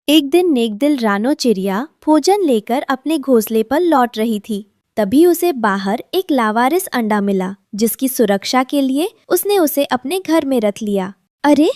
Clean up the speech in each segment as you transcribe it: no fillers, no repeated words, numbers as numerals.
एक दिन नेकदिल रानो चिड़िया भोजन लेकर अपने घोंसले पर लौट रही थी। तभी उसे बाहर एक लावारिस अंडा मिला, जिसकी सुरक्षा के लिए उसने उसे अपने घर में रख लिया। अरे,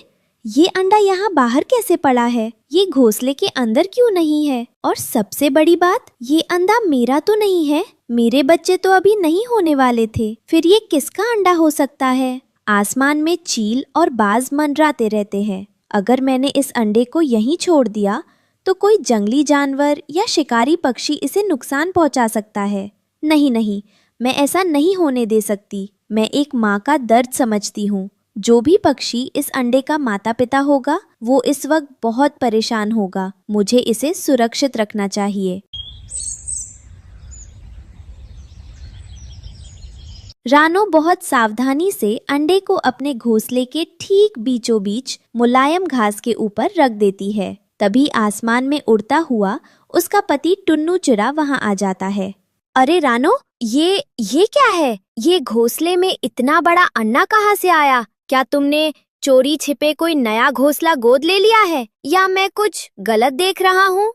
ये अंडा यहाँ बाहर कैसे पड़ा है? ये घोंसले के अंदर क्यों नहीं है? और सबसे बड़ी बात, ये अंडा मेरा तो नहीं है। मेरे बच्चे तो अभी नहीं होने वाले थे। फिर ये किसका अंडा हो सकता है? आसमान में चील और बाज मंडराते रहते हैं। अगर मैंने इस अंडे को यहीं छोड़ दिया तो कोई जंगली जानवर या शिकारी पक्षी इसे नुकसान पहुंचा सकता है। नहीं नहीं, मैं ऐसा नहीं होने दे सकती। मैं एक माँ का दर्द समझती हूँ। जो भी पक्षी इस अंडे का माता पिता होगा, वो इस वक्त बहुत परेशान होगा। मुझे इसे सुरक्षित रखना चाहिए। रानो बहुत सावधानी से अंडे को अपने घोंसले के ठीक बीचों बीच मुलायम घास के ऊपर रख देती है। तभी आसमान में उड़ता हुआ उसका पति टुन्नू चिड़ा वहां आ जाता है। अरे रानो, ये क्या है? ये घोंसले में इतना बड़ा अंडा कहाँ से आया? क्या तुमने चोरी छिपे कोई नया घोंसला गोद ले लिया है, या मैं कुछ गलत देख रहा हूँ?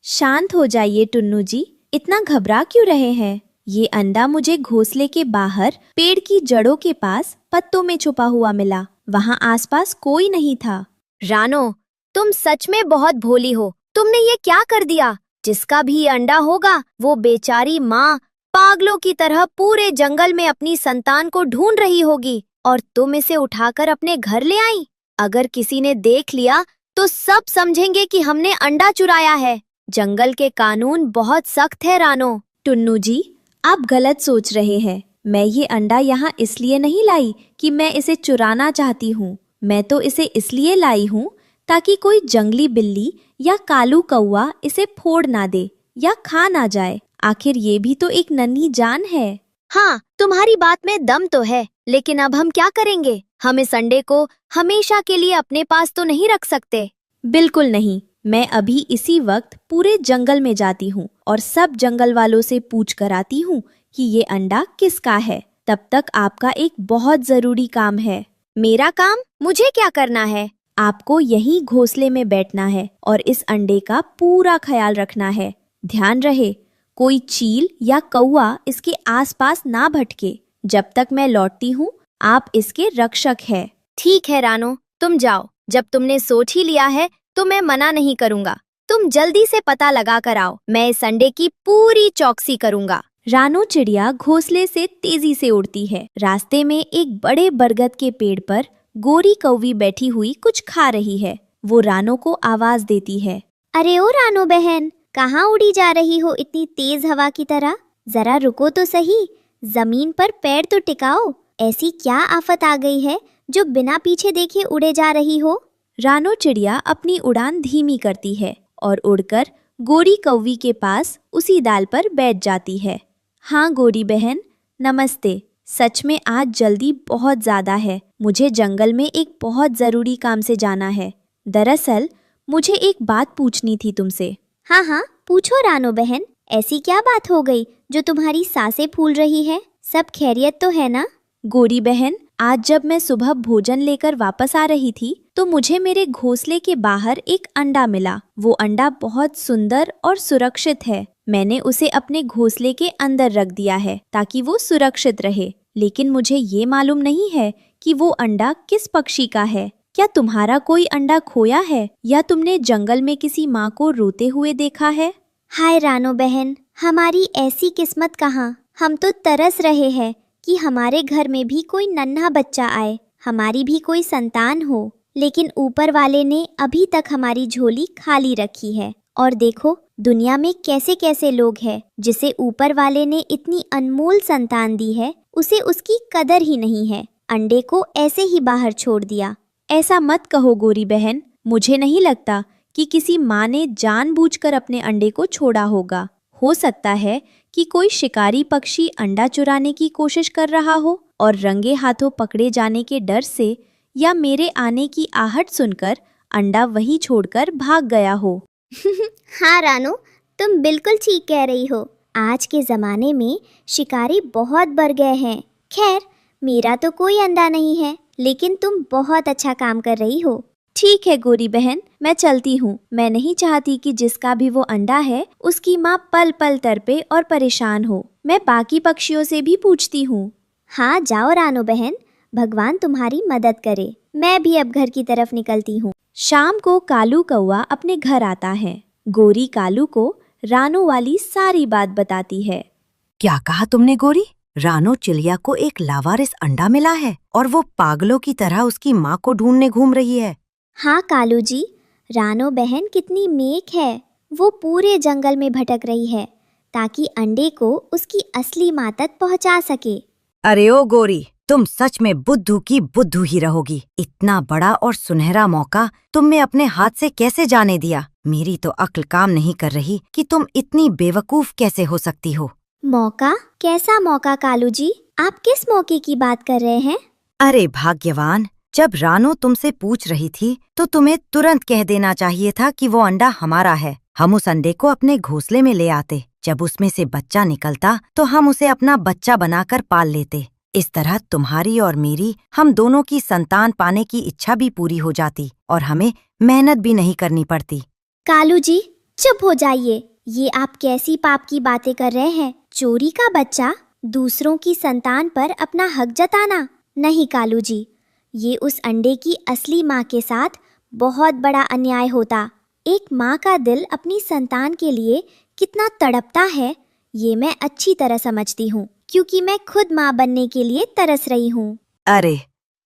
शांत हो जाइए टुन्नू जी, इतना घबरा क्यों रहे हैं? ये अंडा मुझे घोंसले के बाहर पेड़ की जड़ों के पास पत्तों में छुपा हुआ मिला। वहां आसपास कोई नहीं था। रानो, तुम सच में बहुत भोली हो। तुमने ये क्या कर दिया? जिसका भी अंडा होगा, वो बेचारी माँ पागलों की तरह पूरे जंगल में अपनी संतान को ढूंढ रही होगी, और तुम इसे उठाकर अपने घर ले आई। अगर किसी ने देख लिया तो सब समझेंगे कि हमने अंडा चुराया है। जंगल के कानून बहुत सख्त है रानो। टुन्नू जी, आप गलत सोच रहे हैं। मैं ये अंडा यहाँ इसलिए नहीं लाई कि मैं इसे चुराना चाहती हूँ। मैं तो इसे इसलिए लाई हूँ ताकि कोई जंगली बिल्ली या कालू कौवा इसे फोड़ ना दे या खा ना जाए। आखिर ये भी तो एक नन्ही जान है। हाँ, तुम्हारी बात में दम तो है, लेकिन अब हम क्या करेंगे? हम इस अंडे को हमेशा के लिए अपने पास तो नहीं रख सकते। बिल्कुल नहीं। मैं अभी इसी वक्त पूरे जंगल में जाती हूँ और सब जंगल वालों से पूछ कर आती हूँ कि ये अंडा किसका है। तब तक आपका एक बहुत जरूरी काम है। मेरा काम? मुझे क्या करना है? आपको यहीं घोंसले में बैठना है और इस अंडे का पूरा ख्याल रखना है। ध्यान रहे, कोई चील या कौवा इसके आसपास ना भटके। जब तक मैं लौटती हूँ, आप इसके रक्षक हैं। ठीक है रानो, तुम जाओ। जब तुमने सोच ही लिया है तो मैं मना नहीं करूँगा। तुम जल्दी से पता लगा कर आओ। मैं इस अंडे की पूरी चौकसी करूँगा। रानो चिड़िया घोंसले से तेजी से उड़ती है। रास्ते में एक बड़े बरगद के पेड़ पर गोरी कौवी बैठी हुई कुछ खा रही है। वो रानो को आवाज देती है। अरे ओ रानो बहन, कहाँ उड़ी जा रही हो इतनी तेज हवा की तरह? जरा रुको तो सही, जमीन पर पैर तो टिकाओ। ऐसी क्या आफत आ गई है जो बिना पीछे देखे उड़े जा रही हो? रानो चिड़िया अपनी उड़ान धीमी करती है और उड़कर गोरी कौवी के पास उसी डाल पर बैठ जाती है। हाँ गोरी बहन, नमस्ते। सच में आज जल्दी बहुत ज़्यादा है। मुझे जंगल में एक बहुत ज़रूरी काम से जाना है। दरअसल मुझे एक बात पूछनी थी तुमसे। हाँ हाँ, पूछो रानो बहन। ऐसी क्या बात हो गई जो तुम्हारी सांसें फूल रही है? सब खैरियत तो है ना? गोरी बहन, आज जब मैं सुबह भोजन लेकर वापस आ रही थी तो मुझे मेरे घोंसले के बाहर एक अंडा मिला। वो अंडा बहुत सुंदर और सुरक्षित है। मैंने उसे अपने घोंसले के अंदर रख दिया है ताकि वो सुरक्षित रहे। लेकिन मुझे ये मालूम नहीं है कि वो अंडा किस पक्षी का है। क्या तुम्हारा कोई अंडा खोया है या तुमने जंगल में किसी माँ को रोते हुए देखा है? हाय रानो बहन, हमारी ऐसी किस्मत कहाँ। हम तो तरस रहे हैं कि हमारे घर में भी कोई नन्हा बच्चा आए, हमारी भी कोई संतान हो। लेकिन ऊपर वाले ने अभी तक हमारी झोली खाली रखी है। और देखो, दुनिया में कैसे कैसे लोग हैं जिसे ऊपर वाले ने इतनी अनमोल संतान दी है, उसे उसकी कदर ही नहीं है। अंडे को ऐसे ही बाहर छोड़ दिया। ऐसा मत कहो गोरी बहन। मुझे नहीं लगता कि किसी माँ ने जानबूझकर अपने अंडे को छोड़ा होगा। हो सकता है कि कोई शिकारी पक्षी अंडा चुराने की कोशिश कर रहा हो और रंगे हाथों पकड़े जाने के डर से या मेरे आने की आहट सुनकर अंडा वहीं छोड़कर भाग गया हो। हाँ रानो, तुम बिल्कुल ठीक कह रही हो। आज के ज़माने में शिकारी बहुत बढ़ गए हैं। खैर, मेरा तो कोई अंडा नहीं है, लेकिन तुम बहुत अच्छा काम कर रही हो। ठीक है गोरी बहन, मैं चलती हूँ। मैं नहीं चाहती कि जिसका भी वो अंडा है उसकी माँ पल पल तड़पे और परेशान हो। मैं बाकी पक्षियों से भी पूछती हूँ। हाँ जाओ रानो बहन, भगवान तुम्हारी मदद करे। मैं भी अब घर की तरफ निकलती हूँ। शाम को कालू कौआ अपने घर आता है। गोरी कालू को रानो वाली सारी बात बताती है। क्या कहा तुमने गोरी? रानो चिड़िया को एक लावारिस अंडा मिला है और वो पागलों की तरह उसकी माँ को ढूंढने घूम रही है। हाँ कालू जी, रानो बहन कितनी नेक है। वो पूरे जंगल में भटक रही है ताकि अंडे को उसकी असली माँ तक पहुँचा सके। अरे ओ गोरी, तुम सच में बुद्धू की बुद्धू ही रहोगी। इतना बड़ा और सुनहरा मौका तुमने अपने हाथ से कैसे जाने दिया? मेरी तो अक्ल काम नहीं कर रही कि तुम इतनी बेवकूफ कैसे हो सकती हो। मौका? कैसा मौका कालू जी? आप किस मौके की बात कर रहे हैं? अरे भाग्यवान, जब रानो तुमसे पूछ रही थी तो तुम्हें तुरंत कह देना चाहिए था कि वो अंडा हमारा है। हम उस अंडे को अपने घोंसले में ले आते। जब उसमें से बच्चा निकलता तो हम उसे अपना बच्चा बनाकर पाल लेते। इस तरह तुम्हारी और मेरी, हम दोनों की संतान पाने की इच्छा भी पूरी हो जाती और हमें मेहनत भी नहीं करनी पड़ती। कालू जी चुप हो जाइए। ये आप कैसी पाप की बातें कर रहे हैं? चोरी का बच्चा, दूसरों की संतान पर अपना हक जताना? नहीं कालू जी, ये उस अंडे की असली माँ के साथ बहुत बड़ा अन्याय होता। एक माँ का दिल अपनी संतान के लिए कितना तड़पता है ये मैं अच्छी तरह समझती हूँ, क्योंकि मैं खुद माँ बनने के लिए तरस रही हूँ। अरे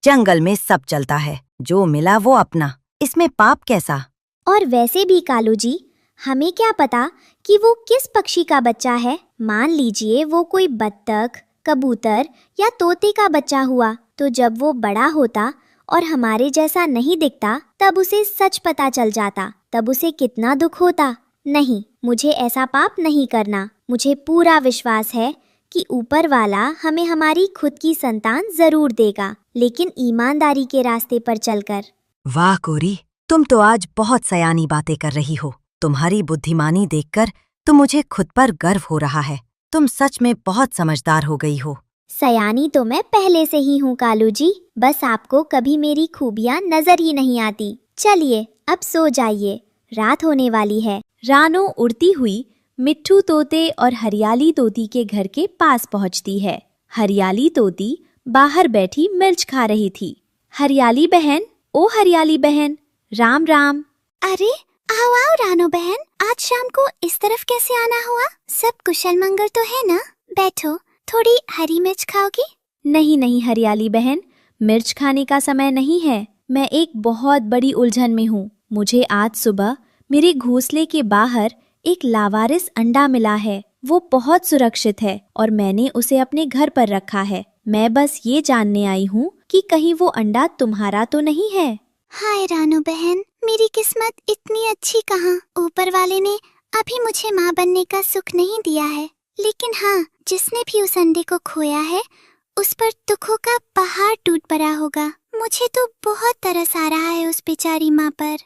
जंगल में सब चलता है, जो मिला वो अपना, इसमें पाप कैसा? और वैसे भी कालू जी, हमें क्या पता कि वो किस पक्षी का बच्चा है। मान लीजिए वो कोई बत्तख, कबूतर या तोते का बच्चा हुआ, तो जब वो बड़ा होता और हमारे जैसा नहीं दिखता तब उसे सच पता चल जाता, तब उसे कितना दुख होता। नहीं, मुझे ऐसा पाप नहीं करना। मुझे पूरा विश्वास है कि ऊपर वाला हमें हमारी खुद की संतान जरूर देगा, लेकिन ईमानदारी के रास्ते पर चलकर। वाह गोरी, तुम तो आज बहुत सयानी बातें कर रही हो। तुम्हारी बुद्धिमानी देखकर तो मुझे खुद पर गर्व हो रहा है। तुम सच में बहुत समझदार हो गई हो। सयानी तो मैं पहले से ही हूँ कालू जी, बस आपको कभी मेरी खूबियाँ नजर ही नहीं आती। चलिए अब सो जाइए, रात होने वाली है। रानो उड़ती हुई मिट्ठू तोते और हरियाली तोती के घर के पास पहुंचती है। हरियाली तोती बाहर बैठी मिर्च खा रही थी। हरियाली बहन, ओ हरियाली बहन, राम राम। अरे आओ आओ रानो बहन, आज शाम को इस तरफ कैसे आना हुआ? सब कुशल मंगल तो है ना? बैठो, थोड़ी हरी मिर्च खाओगी? नहीं नहीं हरियाली बहन, मिर्च खाने का समय नहीं है। मैं एक बहुत बड़ी उलझन में हूँ। मुझे आज सुबह मेरे घोंसले के बाहर एक लावारिस अंडा मिला है। वो बहुत सुरक्षित है और मैंने उसे अपने घर पर रखा है। मैं बस ये जानने आई हूँ कि कहीं वो अंडा तुम्हारा तो नहीं है। हाय रानो बहन, मेरी किस्मत इतनी अच्छी कहाँ। ऊपर वाले ने अभी मुझे माँ बनने का सुख नहीं दिया है, लेकिन हाँ, जिसने भी उस अंडे को खोया है उस पर दुखों का पहाड़ टूट पड़ा होगा। मुझे तो बहुत तरस आ रहा है उस बेचारी माँ पर।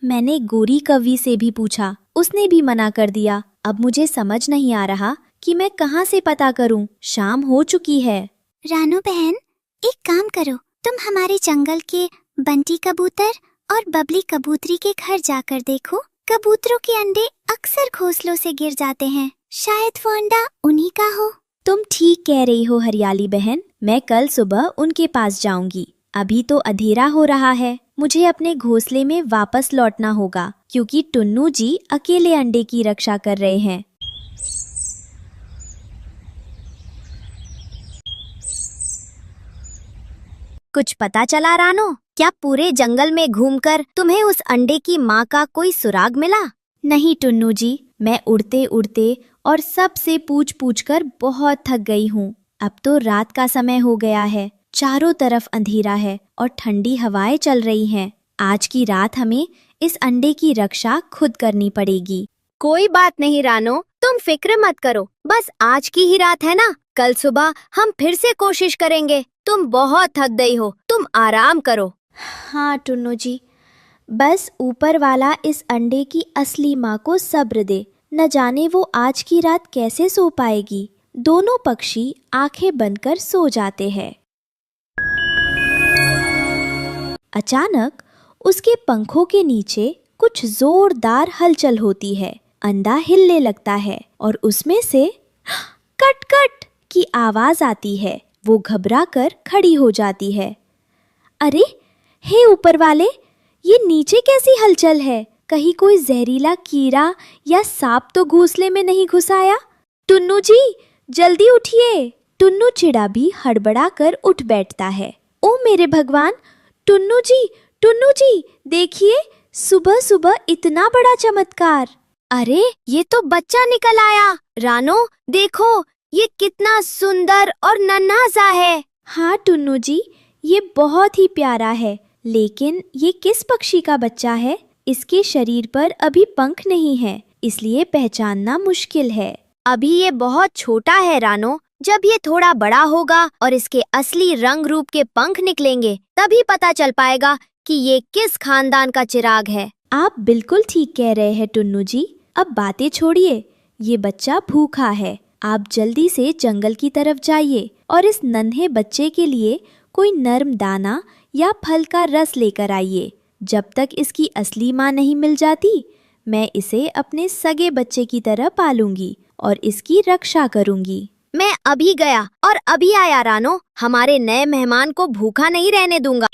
मैंने गोरी कौवी से भी पूछा, उसने भी मना कर दिया। अब मुझे समझ नहीं आ रहा कि मैं कहाँ से पता करूं। शाम हो चुकी है। रानो बहन, एक काम करो, तुम हमारे जंगल के बंटी कबूतर और बबली कबूतरी के घर जाकर देखो। कबूतरों के अंडे अक्सर घोंसलों से गिर जाते हैं, शायद वो अंडा उन्हीं का हो। तुम ठीक कह रही हो हरियाली बहन, मैं कल सुबह उनके पास जाऊंगी। अभी तो अंधेरा हो रहा है, मुझे अपने घोंसले में वापस लौटना होगा, क्योंकि टुन्नू जी अकेले अंडे की रक्षा कर रहे हैं। कुछ पता चला रानो? क्या पूरे जंगल में घूमकर तुम्हें उस अंडे की माँ का कोई सुराग मिला? नहीं टुन्नू जी, मैं उड़ते उड़ते और सबसे पूछ पूछ कर बहुत थक गई हूँ। अब तो रात का समय हो गया है, चारों तरफ अंधेरा है और ठंडी हवाएं चल रही हैं। आज की रात हमें इस अंडे की रक्षा खुद करनी पड़ेगी। कोई बात नहीं रानो, तुम फिक्र मत करो, बस आज की ही रात है ना, कल सुबह हम फिर से कोशिश करेंगे। तुम बहुत थक गई हो, तुम आराम करो। हाँ टुन्नू जी, बस ऊपर वाला इस अंडे की असली माँ को सब्र दे। न जाने वो आज की रात कैसे सो पाएगी। दोनों पक्षी आंखें बंद कर सो जाते हैं। अचानक उसके पंखों के नीचे कुछ जोरदार हलचल होती है। अंडा हिलने लगता है और उसमें से कट कट की आवाज आती है। वो घबरा कर खड़ी हो जाती है। अरे हे ऊपर वाले, ये नीचे कैसी हलचल है? कहीं कोई जहरीला कीड़ा या सांप तो घोंसले में नहीं घुस आया? टुन्नू जी जल्दी उठिए। टुन्नू चिड़ा भी हड़बड़ा कर उठ बैठता है। ओ मेरे भगवान, टुन्नू जी देखिए, सुबह सुबह इतना बड़ा चमत्कार। अरे ये तो बच्चा निकल आया। रानो देखो, ये कितना सुंदर और नन्हा सा है। हाँ टुन्नू जी, ये बहुत ही प्यारा है, लेकिन ये किस पक्षी का बच्चा है? इसके शरीर पर अभी पंख नहीं है, इसलिए पहचानना मुश्किल है। अभी ये बहुत छोटा है रानो। जब ये थोड़ा बड़ा होगा और इसके असली रंग रूप के पंख निकलेंगे, तभी पता चल पाएगा कि ये किस खानदान का चिराग है। आप बिल्कुल ठीक कह रहे हैं टुन्नू जी। अब बातें छोड़िए, ये बच्चा भूखा है। आप जल्दी से जंगल की तरफ जाइए और इस नन्हे बच्चे के लिए कोई नर्म दाना या फल का रस लेकर आइए। जब तक इसकी असली माँ नहीं मिल जाती, मैं इसे अपने सगे बच्चे की तरह पालूंगी और इसकी रक्षा करूंगी। मैं अभी गया और अभी आया रानो। हमारे नए मेहमान को भूखा नहीं रहने दूंगा।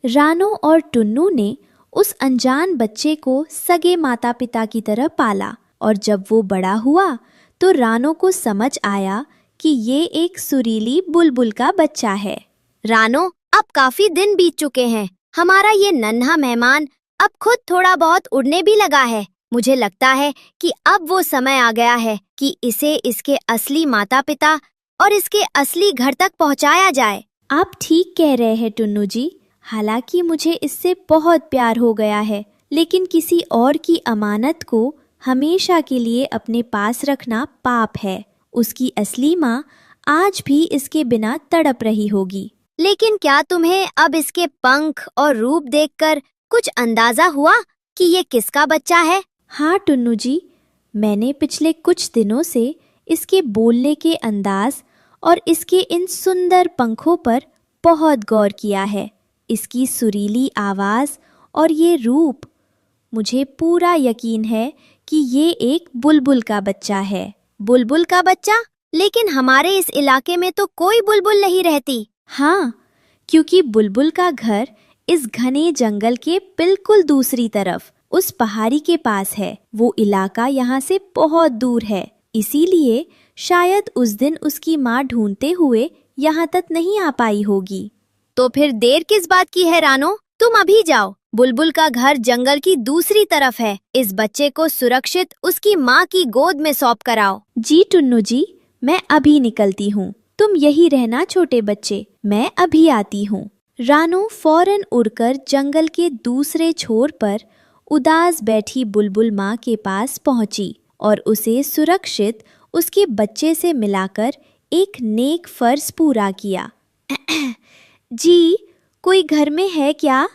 रानो और टुन्नू ने उस अनजान बच्चे को सगे माता पिता की तरह पाला और जब वो बड़ा हुआ तो रानो को समझ आया कि ये एक सुरीली बुलबुल का बच्चा है। रानो, अब काफी दिन बीत चुके हैं। हमारा ये नन्हा मेहमान अब खुद थोड़ा बहुत उड़ने भी लगा है। मुझे लगता है कि अब वो समय आ गया है कि इसे इसके असली माता पिता और इसके असली घर तक पहुंचाया जाए। आप ठीक कह रहे हैं टुन्नू जी। हालांकि मुझे इससे बहुत प्यार हो गया है, लेकिन किसी और की अमानत को हमेशा के लिए अपने पास रखना पाप है। उसकी असली माँ आज भी इसके बिना तड़प रही होगी। लेकिन क्या तुम्हें अब इसके पंख और रूप देखकर कुछ अंदाजा हुआ कि ये किसका बच्चा है? हाँ टुन्नू जी, मैंने पिछले कुछ दिनों से इसके बोलने के अंदाज और इसके इन सुंदर पंखों पर बहुत गौर किया है। इसकी सुरीली आवाज़ और ये रूप, मुझे पूरा यकीन है कि ये एक बुलबुल का बच्चा है। बुलबुल का बच्चा? लेकिन हमारे इस इलाके में तो कोई बुलबुल नहीं रहती। हाँ, क्योंकि बुलबुल का घर इस घने जंगल के बिल्कुल दूसरी तरफ उस पहाड़ी के पास है। वो इलाका यहाँ से बहुत दूर है, इसीलिए शायद उस दिन उसकी माँ ढूंढते हुए यहाँ तक नहीं आ पाई होगी। तो फिर देर किस बात की है रानो? तुम अभी जाओ। बुलबुल का घर जंगल की दूसरी तरफ है। इस बच्चे को सुरक्षित उसकी माँ की गोद में सौंप कर आओ। जी टुन्नू जी, मैं अभी निकलती हूँ। तुम यही रहना छोटे बच्चे, मैं अभी आती हूँ। रानो फौरन उड़कर जंगल के दूसरे छोर पर उदास बैठी बुलबुल माँ के पास पहुंची और उसे सुरक्षित उसके बच्चे से मिलाकर एक नेक फर्ज पूरा किया। जी, कोई घर में है क्या?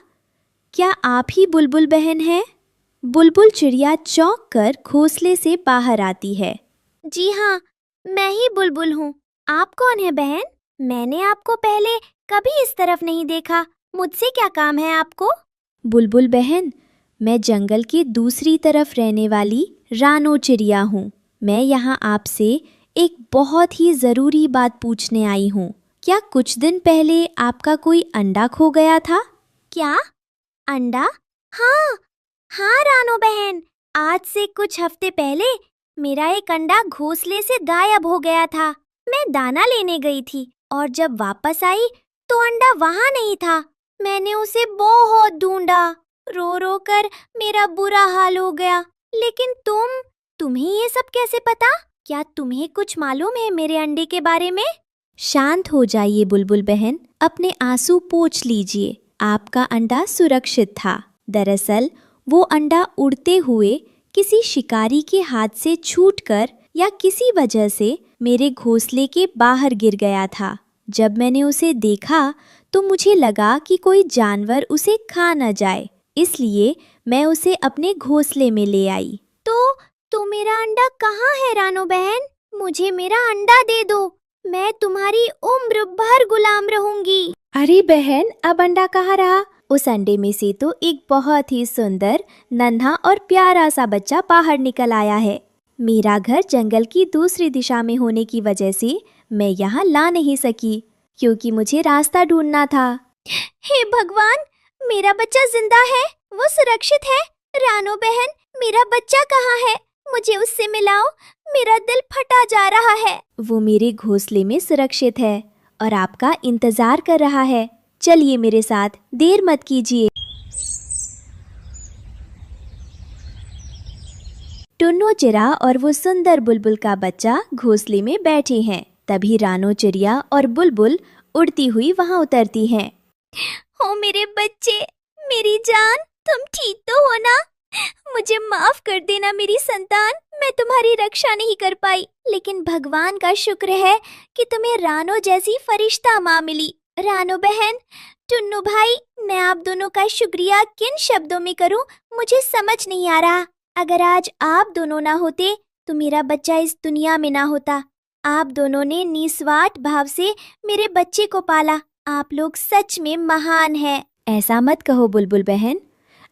क्या आप ही बुलबुल बहन हैं? बुलबुल चिड़िया चौंक कर घोंसले से बाहर आती है। जी हाँ, मैं ही बुलबुल हूँ। आप कौन है बहन? मैंने आपको पहले कभी इस तरफ नहीं देखा। मुझसे क्या काम है आपको? बुलबुल बहन, मैं जंगल के दूसरी तरफ रहने वाली रानो चिड़िया हूँ। मैं यहाँ आपसे एक बहुत ही ज़रूरी बात पूछने आई हूँ। क्या कुछ दिन पहले आपका कोई अंडा खो गया था? क्या? अंडा? हाँ हाँ रानो बहन, आज से कुछ हफ्ते पहले मेरा एक अंडा घोंसले से गायब हो गया था। मैं दाना लेने गई थी और जब वापस आई तो अंडा वहाँ नहीं था। मैंने उसे बहुत ढूंढा, रो रो कर मेरा बुरा हाल हो गया। लेकिन तुम्हें ये सब कैसे पता? क्या तुम्हें कुछ मालूम है मेरे अंडे के बारे में? शांत हो जाइए बुलबुल बहन, अपने आंसू पोंछ लीजिए। आपका अंडा सुरक्षित था। दरअसल वो अंडा उड़ते हुए किसी शिकारी के हाथ से छूटकर या किसी वजह से मेरे घोंसले के बाहर गिर गया था। जब मैंने उसे देखा तो मुझे लगा कि कोई जानवर उसे खा न जाए, इसलिए मैं उसे अपने घोंसले में ले आई। तो मेरा अंडा कहाँ है रानो बहन? मुझे मेरा अंडा दे दो, मैं तुम्हारी उम्र भर गुलाम रहूंगी। अरे बहन, अब अंडा कहाँ रहा? उस अंडे में से तो एक बहुत ही सुंदर, नन्हा और प्यारा सा बच्चा बाहर निकल आया है। मेरा घर जंगल की दूसरी दिशा में होने की वजह से मैं यहाँ ला नहीं सकी, क्योंकि मुझे रास्ता ढूंढना था। हे भगवान, मेरा बच्चा जिंदा है, वो सुरक्षित है। रानो बहन, मेरा बच्चा कहाँ है? मुझे उससे मिलाओ, मेरा दिल फटा जा रहा है। वो मेरे घोंसले में सुरक्षित है और आपका इंतजार कर रहा है। चलिए मेरे साथ, देर मत कीजिए। टुन्नो चिरा और वो सुंदर बुलबुल का बच्चा घोंसले में बैठे हैं। तभी रानो चिड़िया और बुलबुल उड़ती हुई वहां उतरती हैं। ओ मेरे बच्चे, मेरी जान, तुम ठीक तो हो ना? मुझे माफ कर देना मेरी संतान, मैं तुम्हारी रक्षा नहीं कर पाई, लेकिन भगवान का शुक्र है कि तुम्हें रानो जैसी फरिश्ता माँ मिली। रानो बहन, टुन्नू भाई, मैं आप दोनों का शुक्रिया किन शब्दों में करूं, मुझे समझ नहीं आ रहा। अगर आज आप दोनों ना होते तो मेरा बच्चा इस दुनिया में ना होता। आप दोनों ने निस्वार्थ भाव से मेरे बच्चे को पाला। आप लोग सच में महान हैं। ऐसा मत कहो बुलबुल बहन।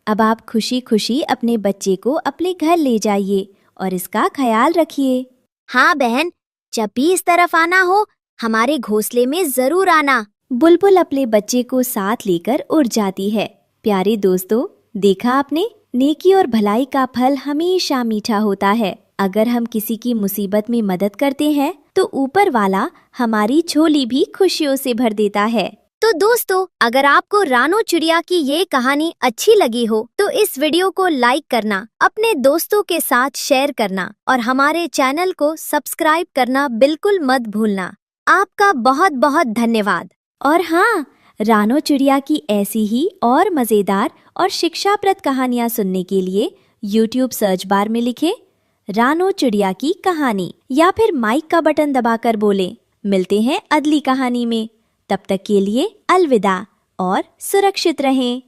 अब आप खुशी खुशी अपने बच्चे को अपने घर ले जाइए और इसका ख्याल रखिए। हाँ बहन, जब भी इस तरफ आना हो हमारे घोंसले में जरूर आना। बुलबुल अपने बच्चे को साथ लेकर उड़ जाती है। प्यारे दोस्तों, देखा आपने, नेकी और भलाई का फल हमेशा मीठा होता है। अगर हम किसी की मुसीबत में मदद करते हैं तो ऊपर वाला हमारी झोली भी खुशियों से भर देता है। तो दोस्तों, अगर आपको रानो चिड़िया की ये कहानी अच्छी लगी हो तो इस वीडियो को लाइक करना, अपने दोस्तों के साथ शेयर करना और हमारे चैनल को सब्सक्राइब करना बिल्कुल मत भूलना। आपका बहुत बहुत धन्यवाद। और हाँ, रानो चिड़िया की ऐसी ही और मजेदार और शिक्षाप्रद कहानियाँ सुनने के लिए YouTube सर्च बार में लिखें रानो चिड़िया की कहानी या फिर माइक का बटन दबाकर बोलें। मिलते हैं अगली कहानी में। तब तक के लिए अलविदा और सुरक्षित रहें।